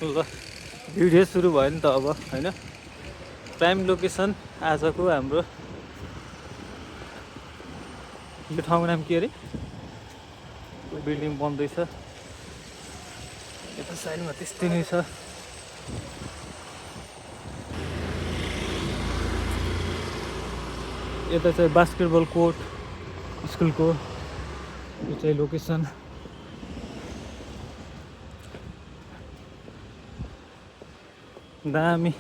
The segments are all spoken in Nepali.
ल भिडियो सुरु भयो नि त अब हैन प्राइम लोकेसन आजको हाम्रो यो ठाउँको नाम के अरे बिल्डिङ बन्दैछ यता साइडमा त्यस्तै नै छ यता चाहिँ बास्केटबल कोर्ट स्कुलको यो चाहिँ लोकेसन दामी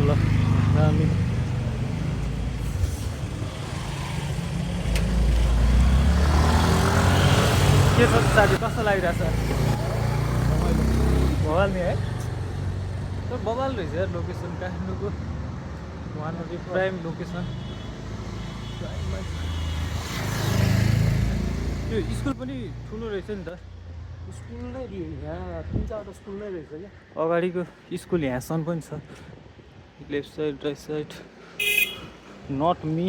ल दामी के छ साथी कस्तो लागिरहेछ बवाल नि है तर बवाल रहेछ यार लोकेसन काठमाडौँको one of the prime location त्यो स्कुल पनि ठुलो रहेछ नि त स्कुल नै यहाँ 3-4 स्कुल नै रहेछ क्या अगाडिको स्कुल यहाँसम्म पनि छ लेफ्ट साइड राइट साइड नट मी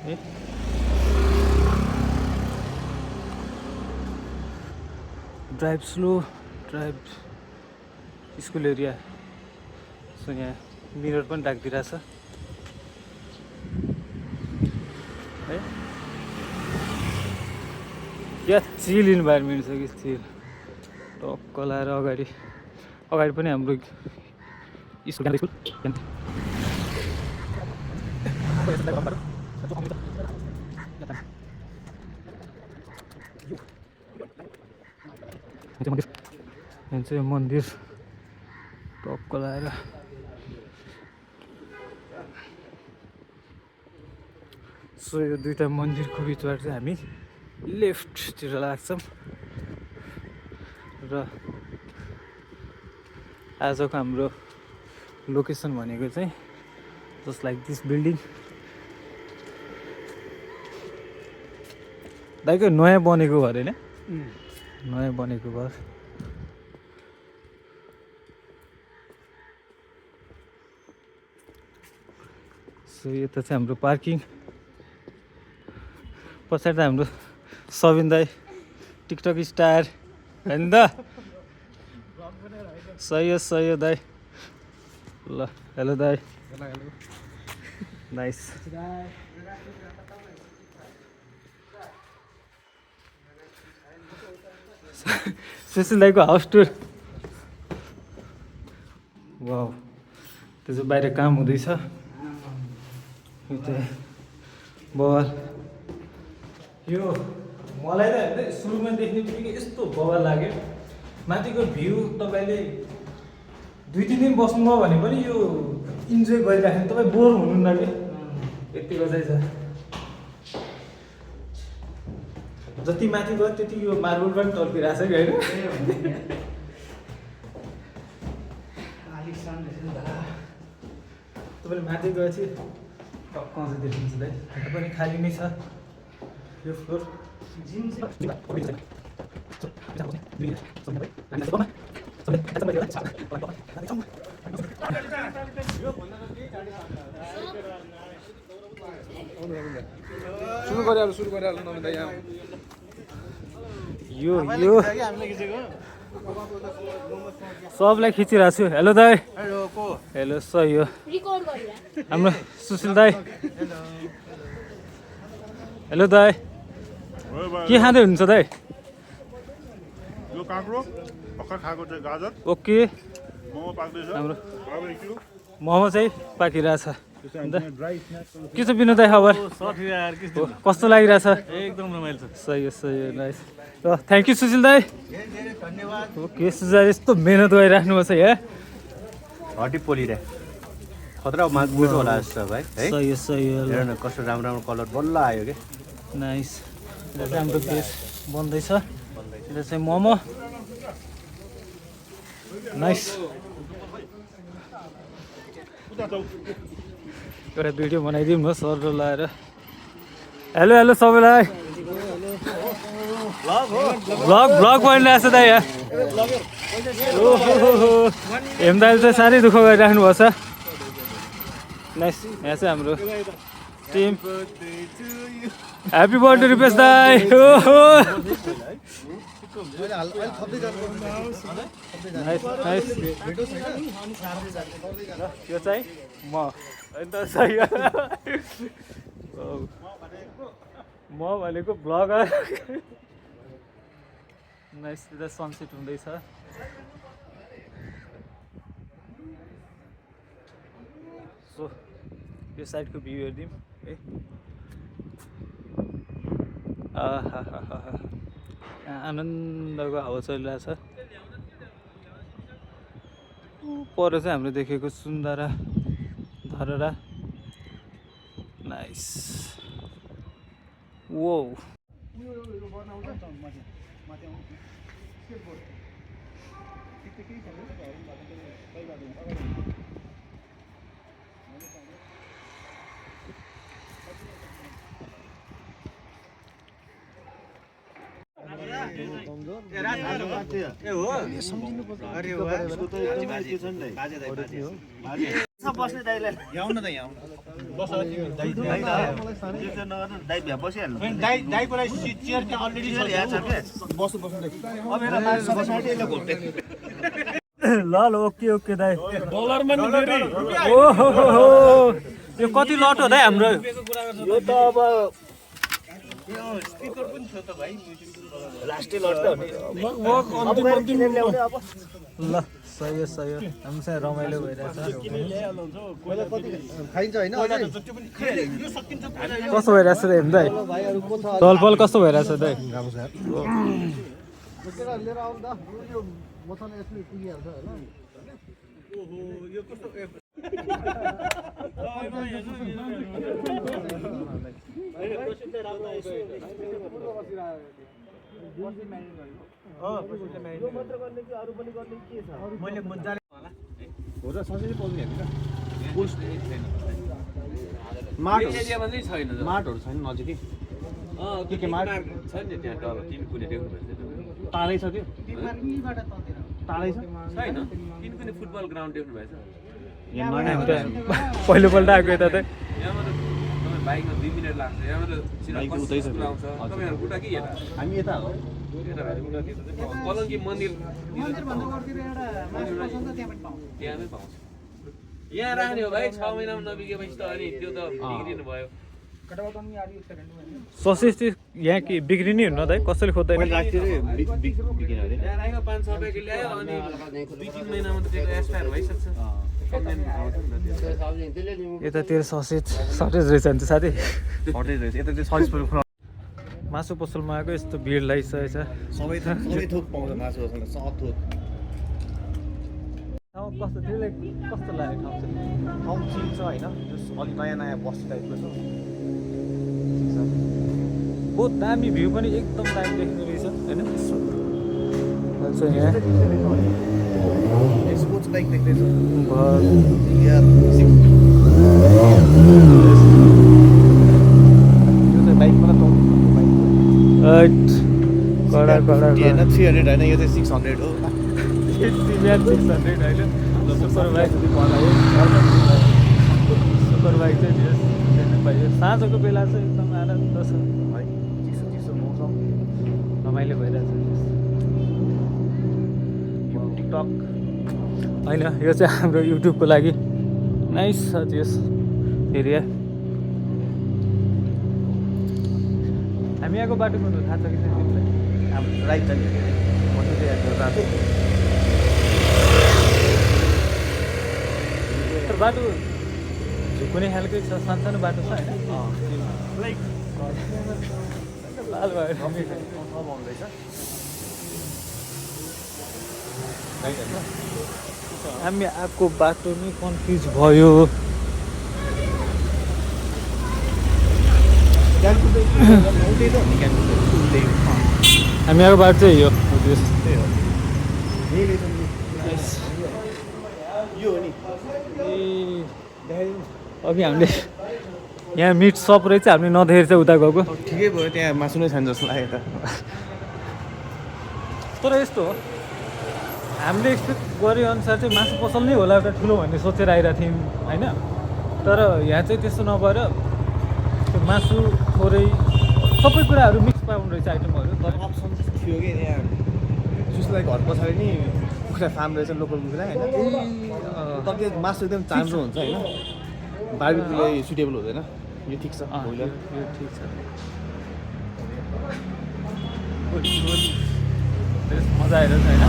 है drive slow drive school area so यहाँ मिरर पनि राखिदिरहेछ है क्या चिल इन्भाइरोमेन्ट छ कि चिल टक्क लाएर अगाडि पनि हाम्रो स्कुल यहाँ चाहिँ मन्दिर टक्क लाएर सो यो दुईवटा मन्दिरको बिचबाट चाहिँ हामी लेफ्टतिर लाग्छौँ र आजको हाम्रो लोकेसन भनेको चाहिँ जस्ट लाइक दिस बिल्डिङ दाइको नयाँ बनेको घर होइन नयाँ बनेको घर सो यता चाहिँ हाम्रो पार्किङ पछाडि त हाम्रो सबिन दाई टिकटक स्टार होइन त सही हो दाई ल हेलो दाई नाइस सुशील दाईको हाउस टुर वाउ त्यो चाहिँ बाहिर काम हुँदैछ यो चाहिँ बवाल यो मलाई त हेर्दै सुरुमा देख्ने बित्तिकै यस्तो बवाल लाग्यो माथिको भ्यू तपाईँले 2-3 दिन बस्नुभयो भने पनि यो इन्जोय गरिराख्ने तपाईँ बोर हुनुहुन्न कि यतिको चाहिँ छ जति माथि गयो त्यति यो मार्बल पनि टल्किरहेछ कि होइन तपाईँले माथि गएपछि टक्क चाहिँ देखिन्छ दाइ यहाँ पनि खाली नै छ यो फ्लोर सुरु गरिहाल्नु नमिता यहाँ यो सबलाई खिचिरहेको छु हेलो दाई हेलो सही हो हाम्रो सुशील दाई हेलो दाई के खाँदै हुनुहुन्छ दाई यो काँक्रो भर्खर खाएको चाहिँ गाजर ओके मोमो पाक्दैछ हाम्रो बार्बेक्यू मोमो चाहिँ पाकिरहेछ के छ विनोद दाई खबर कस्तो लागिरहेछ एकदम रमाइलो छ सही हो नाइस ल थ्याङ्क यू सुशील दाई ओके सुशील यस्तो मेहनत गरिराख्नु भएको छ यहाँ हड्डी पोलिरहे खतरा मिठो होला जस्तो भाइ है सही हो हेर न कस्तो राम्रो कलर बल्ल आयो के नाइस हाम्रो बेस बन्दैछ यो चाहिँ मोमो नाइस एउटा भिडियो बनाइदिउँ न सर लाएर हेलो सबैलाई भ्लग बनिरहेको छ दाइ यहाँ हेम दाइले चाहिँ साह्रै दुःख गरिराख्नु भएको छ नाइस यहाँ चाहिँ हाम्रो टिम ह्याप्पी बर्थडे रुपेश दाई नाइस नाइस यो चाहिँ म अन्त सही म भनेको ब्लगर नाइस त्यो सनसेट हुँदैछ सो यो साइडको भ्यू हेरिदिउँ है आनन्दको हावा चलिरहेछ पर चाहिँ हाम्रो देखेको सुन्दरा धरहरा नाइस वो बस्ने दाइलाई ल्याउन त यहाँ ल ल ओके ओके दाइ ओहो यो कति लट हो दाइ हाम्रो यो त अब स्पिकर पनि छ त भाइ लास्टै लट त ल सही हो हामीसँग रमाइलो भइरहेछ खाइन्छ होइन कस्तो भइरहेछ दाइ दाइ तलफल कस्तो भइरहेछ दाइ लिएर आउनु त यो मसँग यसले पुगिहाल्छ माटहरू छैन नजिकै के माट छ नि त्यहाँ तल टिनकुने देख्नुभएछ टाढै छ त्यो टाढै छ छैन टिनकुने फुटबल ग्राउन्ड देख्नुभएछ पहिलोपल्ट आएको यता चाहिँ यहाँबाट तपाईँ बाइकमा 2 मिनट लाग्छ यहाँबाट सिधा आउँछ तपाईँहरू उता कि यता हामी यता हो कलङ्की मन्दिर त्यहाँमै पाउँछ यहाँ राख्ने हो भाइ 6 महिनामा नबिकेपछि त अनि त्यो त बिग्रिनु भयो ससेज चाहिँ यहाँ के बिग्रिने हुन्न दाइ कसैले खोज्दैन यहाँ राखेको 500 रुपियाँ किलो ल्यायो अनि 2-3 महिनामा त त्यो एक्सपायर भइसक्छ यतातिर ससेज सर्टेज रहेछ नि त साथी सर्टेज रहेछ यता चाहिँ 40 मासु पसलमा आएको यस्तो भिड लागिसकेछ सबै थोक पाउँछ मासु पसलमा सब थोक ठाउँ कस्तो त्यसलाई कस्तो लाग्यो ठाउँ चाहिँ ठाउँ ठिक छ होइन अलिक नयाँ नयाँ बस्ती टाइपको छ बहुत दामी भ्यू पनि एकदम दामी देख्ने रहेछ होइन यहाँ स्पोर्ट्स बाइक देख्दैछ कडा कडा 300 होइन यो चाहिँ 600 हो 600 होइन सुपर बाइक सुपर बाइक चाहिँ देख्नु पाइयो साँझको बेला चाहिँ एकदम आनन्द छ है चिसो चिसो मौसम रमाइलो भइरहेछ टिकटक होइन यो चाहिँ हाम्रो युट्युबको लागि नाइस छ त्यस एरिया हामी यहाँको बाटो कुन थाहा छ कि छैन तिमीलाई हाम्रो राइट जाने म चाहिँ रातो तर बाटो झुक्ने खालकै छ सानो बाटो छ होइन लाल भयो हामी आएको बाटो नै कन्फ्युज भयो हामी आएको बाटो चाहिँ यो अघि हामीले यहाँ मिट सप रहेछ हामीले नदेखेर चाहिँ उता गएको ठिकै भयो त्यहाँ मासु नै छैन जस्तो लाग्यो त तर यस्तो हो हामीले एक्सपेक्ट गरे अनुसार चाहिँ मासु पसल नै होला एउटा ठुलो भन्ने सोचेर आइरहेको थियौँ होइन तर यहाँ चाहिँ त्यस्तो नभएर त्यो मासु थोरै सबै कुराहरू मिक्स पाउनु रहेछ आइटमहरू तर अप्सन थियो कि यहाँ जसलाई घर पछाडि नि कुखुरा फार्म रहेछ लोकल कुखुरा होइन तर त्यो मासु एकदम चाम्रो हुन्छ होइन बार्बिक्युलाई सुटेबल हुँदैन यो ठिक छ ब्रोइलर यो ठिक छ मजा आइरहेछ होइन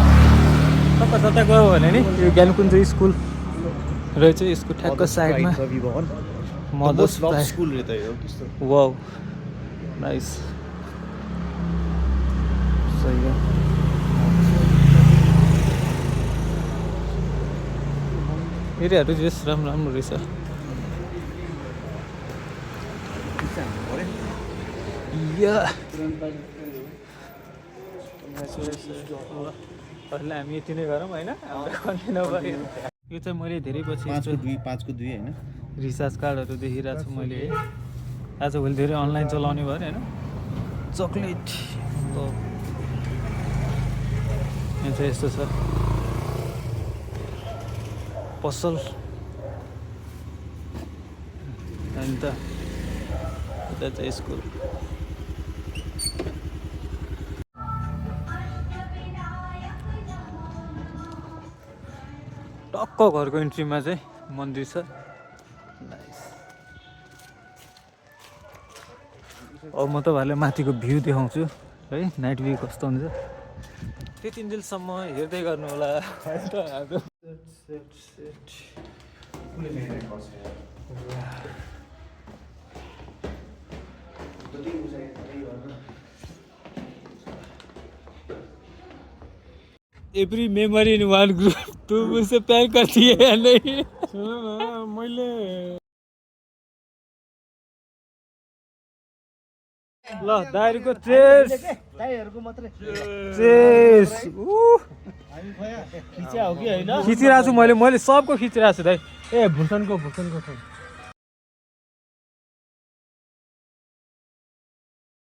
कता कता गयो भने नि यो ज्ञानकुञ्ज स्कुल रहेछ यसको ठ्याक्क साइडमा मदर्स स्कुल रे त यो त्यस्तो वाउ नाइस सही हो एरियाहरू जस राम्रो राम्रो रहेछ या अहिले हामी यति नै गरौँ होइन हाम्रो कन्टिन्यू भयो यो चाहिँ मैले धेरै पछि 5 को 2 होइन रिचार्ज कार्डहरू देखिरहेको छु मैले है आजभोलि धेरै अनलाइन चलाउने भयो होइन चक्लेट यहाँ चाहिँ यस्तो छ पसल अनि त यता चाहिँ स्कुल टक्क घरको इन्ट्रीमा चाहिँ मन्दिर छ अब म तपाईँहरूलाई माथिको भ्यू देखाउँछु है नाइट भ्यू कस्तो हुन्छ त्यति दिनसम्म हेर्दै गर्नु होला every memory in one group तू मुझसे प्यार करती है या नहीं मैले ल दाइहरुको चेस दाइहरुको मात्रै चेस खिच्या हो कि हैन खिचिरहेको छु मैले सबको खिचिरहेको छु दाइ ए भुसनको